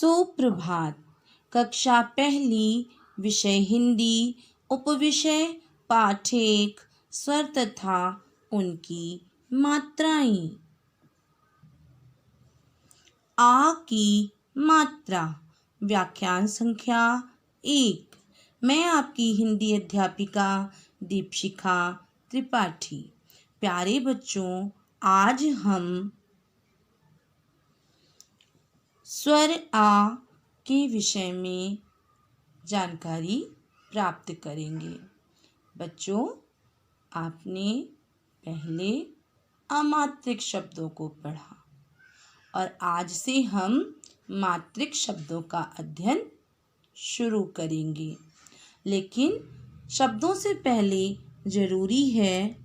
सुप्रभात। कक्षा पहली, विषय हिंदी, उपविषय पाठ 1, स्वर तथा उनकी मात्राएं। आ की मात्रा, व्याख्यान संख्या 1। मैं आपकी हिंदी अध्यापिका दीपशिखा त्रिपाठी। प्यारे बच्चों, आज हम स्वर आ के विषय में जानकारी प्राप्त करेंगे। बच्चों, आपने पहले अमात्रिक शब्दों को पढ़ा और आज से हम मात्रिक शब्दों का अध्ययन शुरू करेंगे। लेकिन शब्दों से पहले जरूरी है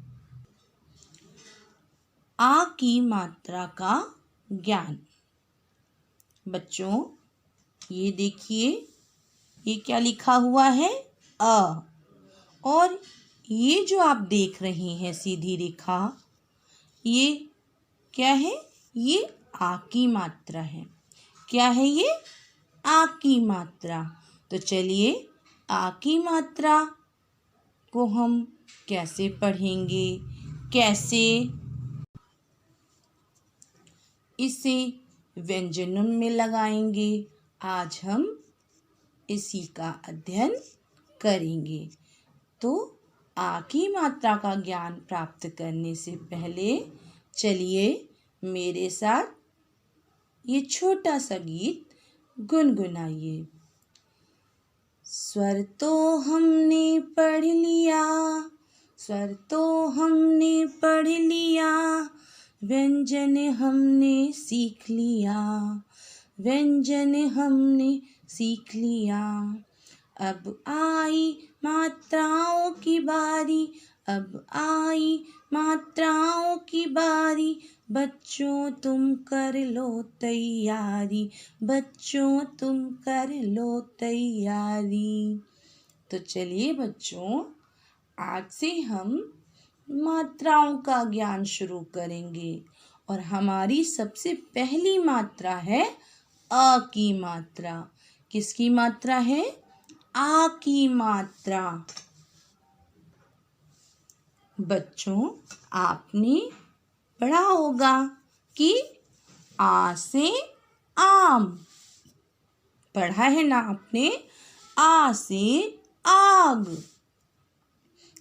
आ की मात्रा का ज्ञान। बच्चों, ये देखिए, ये क्या लिखा हुआ है? अ। और ये जो आप देख रहे हैं सीधी रेखा, ये क्या है? ये आ की मात्रा है। क्या है ये? आ की मात्रा। तो चलिए, आ की मात्रा को हम कैसे पढ़ेंगे, कैसे इसे व्यंजनों में लगाएंगे, आज हम इसी का अध्ययन करेंगे। तो आ की मात्रा का ज्ञान प्राप्त करने से पहले चलिए मेरे साथ ये छोटा सा गीत गुनगुनाइए। स्वर तो हमने पढ़ लिया, स्वर तो हमने पढ़ लिया, व्यंजन हमने सीख लिया, व्यंजन हमने सीख लिया। अब आई मात्राओं की बारी, अब आई मात्राओं की बारी, बच्चों तुम कर लो तैयारी, बच्चों तुम कर लो तैयारी। तो चलिए बच्चों, आज से हम मात्राओं का ज्ञान शुरू करेंगे और हमारी सबसे पहली मात्रा है अ की मात्रा। किसकी मात्रा है? आ की मात्रा। बच्चों, आपने पढ़ा होगा कि आ से आम। पढ़ा है ना आपने? आ से आग।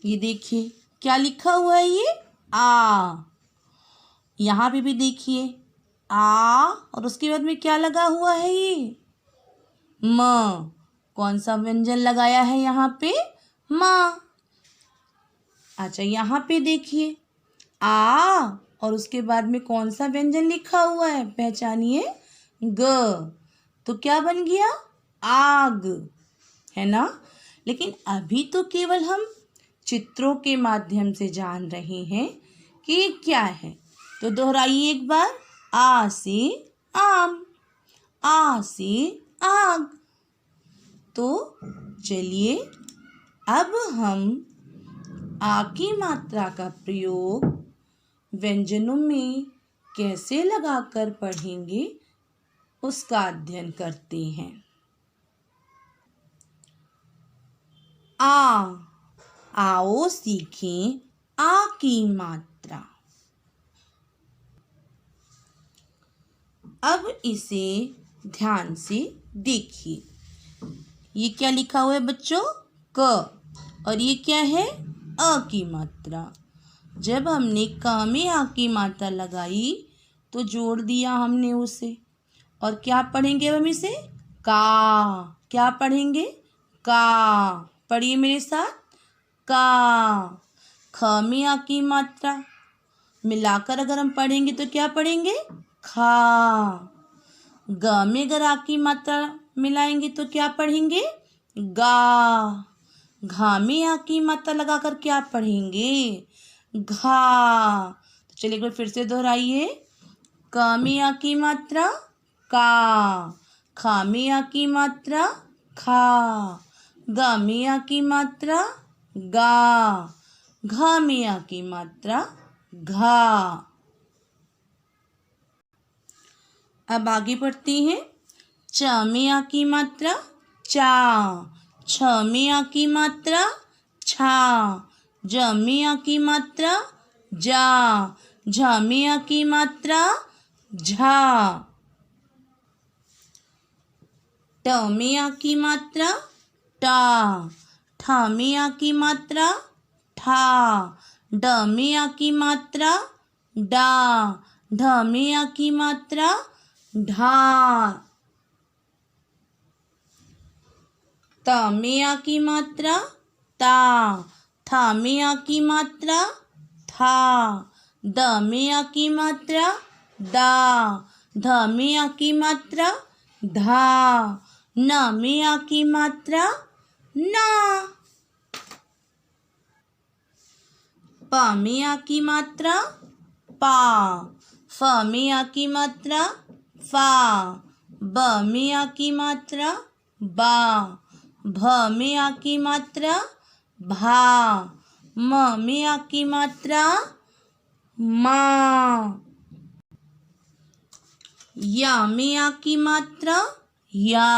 ये देखिए क्या लिखा हुआ है? ये आ। यहाँ पे भी देखिए आ, और उसके बाद में क्या लगा हुआ है? ये म। कौन सा व्यंजन लगाया है यहाँ पे? म। अच्छा, यहाँ पे देखिए आ, और उसके बाद में कौन सा व्यंजन लिखा हुआ है? पहचानिए। ग। तो क्या बन गया? आग, है ना? लेकिन अभी तो केवल हम चित्रों के माध्यम से जान रहे हैं कि ये क्या है। तो दोहराइए एक बार। आ से आम, आ से आग। तो चलिए अब हम आ की मात्रा का प्रयोग व्यंजनों में कैसे लगाकर पढ़ेंगे, उसका अध्ययन करते हैं। आ, आओ सीखें आ की मात्रा। अब इसे ध्यान से देखिए। ये क्या लिखा हुआ है बच्चों? क। और ये क्या है? अ की मात्रा। जब हमने क में आ की मात्रा लगाई तो जोड़ दिया हमने उसे, और क्या पढ़ेंगे हम इसे? का। क्या पढ़ेंगे? का। पढ़िए मेरे साथ। का। ख में आ की मात्रा मिलाकर अगर हम पढ़ेंगे तो क्या पढ़ेंगे? खा। ग में अगर आ की मात्रा मिलाएंगे तो क्या पढ़ेंगे? गा। घा में आ की मात्रा लगाकर क्या पढ़ेंगे? घा। तो चलिए एक बार फिर से दोहराइए। क में आ की मात्रा का, खा में आ की मात्रा खा, ग में आ की मात्रा गा, घा में आ की मात्रा घा। अब आगे बढ़ते हैं। च में आ की मात्रा चा, छ में आ की मात्रा छा, ज में आ की मात्रा जा, झ में आ की मात्रा झा, ट में आ की मात्रा टा, ठ में आ की मात्रा ठा, ड में आ की मात्रा डा, ढ में आ की मात्रा ढा, त में आ की मात्रा ता, थ में आ की मात्रा था, द में आ की मात्रा दा, ध में आ की मात्रा धा, न में आ की मात्रा ना, प में आ की मात्रा पा, फ में आ की मात्रा फा, ब में आ की मात्रा बा, भ में आ की मात्रा भा, म में आ की मात्रा मा, या में आ की मात्रा या,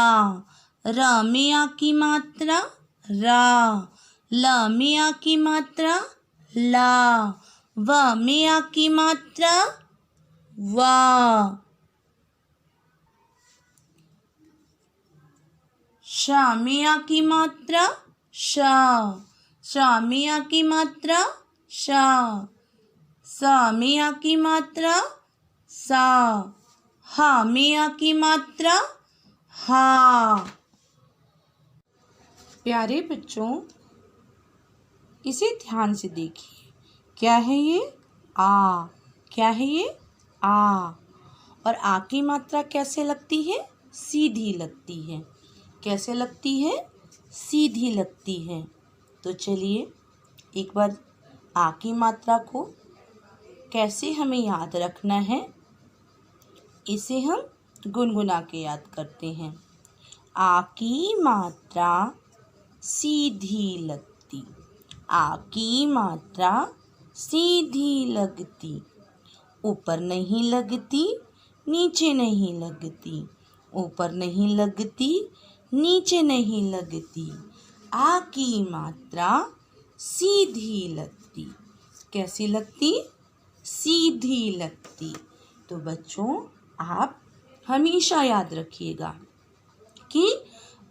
र में आ की मात्रा रा, ल में आ की मात्रा ला, व में आ की मात्रा वा, श में आ की मात्रा शा, श में आ की मात्रा शा, स में आ की मात्रा सा, ह में आ की मात्रा हा। प्यारे बच्चों, इसे ध्यान से देखिए। क्या है ये? आ। क्या है ये? आ। और आ की मात्रा कैसे लगती है? सीधी लगती है। कैसे लगती है? सीधी लगती है। तो चलिए एक बार आ की मात्रा को कैसे हमें याद रखना है, इसे हम गुनगुना के याद करते हैं। आ की मात्रा सीधी लगती, आ की मात्रा सीधी लगती, ऊपर नहीं लगती, नीचे नहीं लगती, ऊपर नहीं लगती, नीचे नहीं लगती। आ की मात्रा सीधी लगती। कैसी लगती? सीधी लगती। तो बच्चों, आप हमेशा याद रखिएगा कि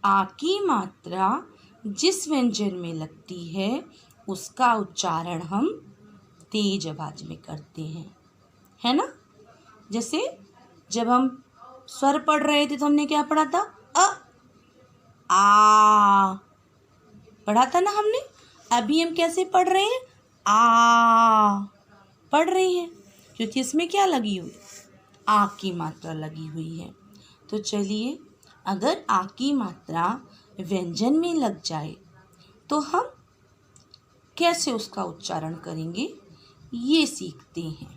आ की मात्रा जिस व्यंजन में लगती है उसका उच्चारण हम तेज आवाज में करते हैं, है ना। जैसे जब हम स्वर पढ़ रहे थे तो हमने क्या पढ़ा था? आ पढ़ा था ना हमने। अभी हम कैसे पढ़ रहे हैं? आ पढ़ रहे हैं, क्योंकि इसमें क्या लगी हुई? आ की मात्रा लगी हुई है। तो चलिए, अगर आ की मात्रा व्यंजन में लग जाए तो हम कैसे उसका उच्चारण करेंगे, ये सीखते हैं।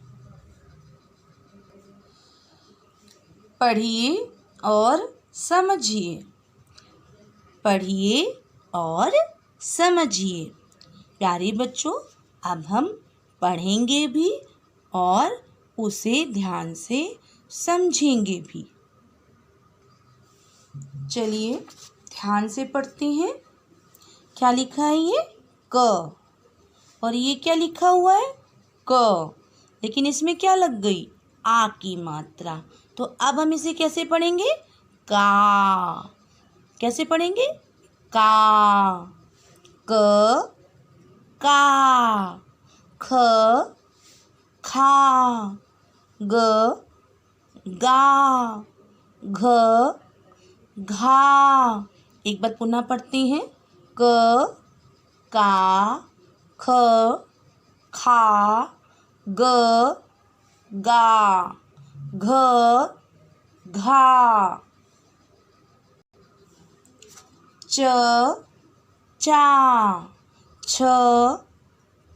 पढ़िए और समझिए। पढ़िए और समझिए। प्यारे बच्चों, अब हम पढ़ेंगे भी और उसे ध्यान से समझेंगे भी। चलिए ध्यान से पढ़ते हैं। क्या लिखा है ये? क। और ये क्या लिखा हुआ है? क। लेकिन इसमें क्या लग गई? आ की मात्रा। तो अब हम इसे कैसे पढ़ेंगे? का। कैसे पढ़ेंगे? का। क का। ख खा। ग गा। घ घा। एक बार पुनः पढ़ते हैं। क का ख खा ग गा घ घा। च चा। छ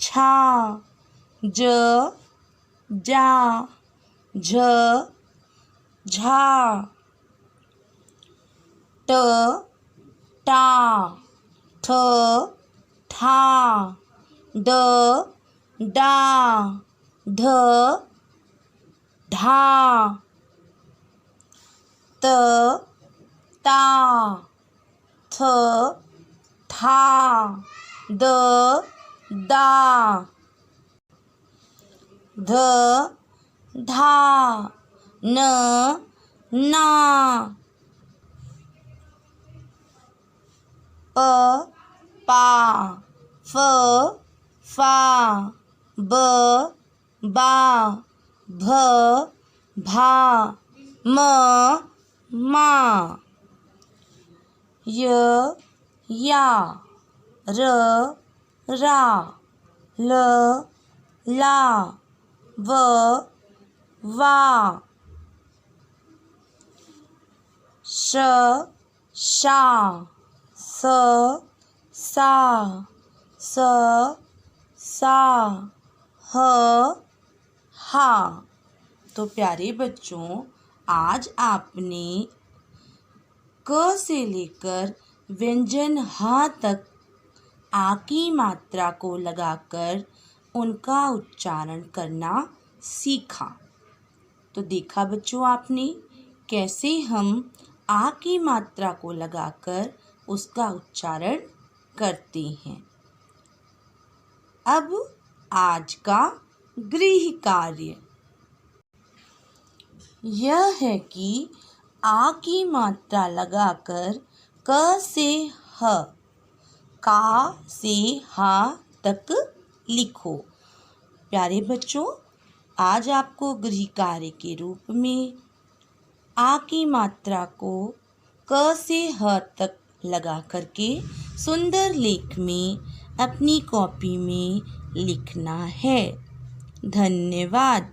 छा। ज जा। झ झा। ट टा। ठ ठा। ड डा। ढ ढा। त ता, थ, था, द, दा, ध, धा, न, ना, प, पा, फ, फा, ब, बा, भ, भा, म, मा, य, या, र, रा, ल, ला, व, वा, श, शा, स, सा, स, सा, ह, हा। तो प्यारे बच्चों, आज आपने क से लेकर व्यंजन ह तक आ की मात्रा को लगाकर उनका उच्चारण करना सीखा। तो देखा बच्चों आपने कैसे हम आ की मात्रा को लगाकर उसका उच्चारण करते हैं। अब आज का गृह कार्य यह है कि आ की मात्रा लगाकर क से ह, का से हा तक लिखो। प्यारे बच्चों, आज आपको गृह कार्य के रूप में आ की मात्रा को क से ह तक लगा करके सुंदर लेख में अपनी कॉपी में लिखना है। धन्यवाद।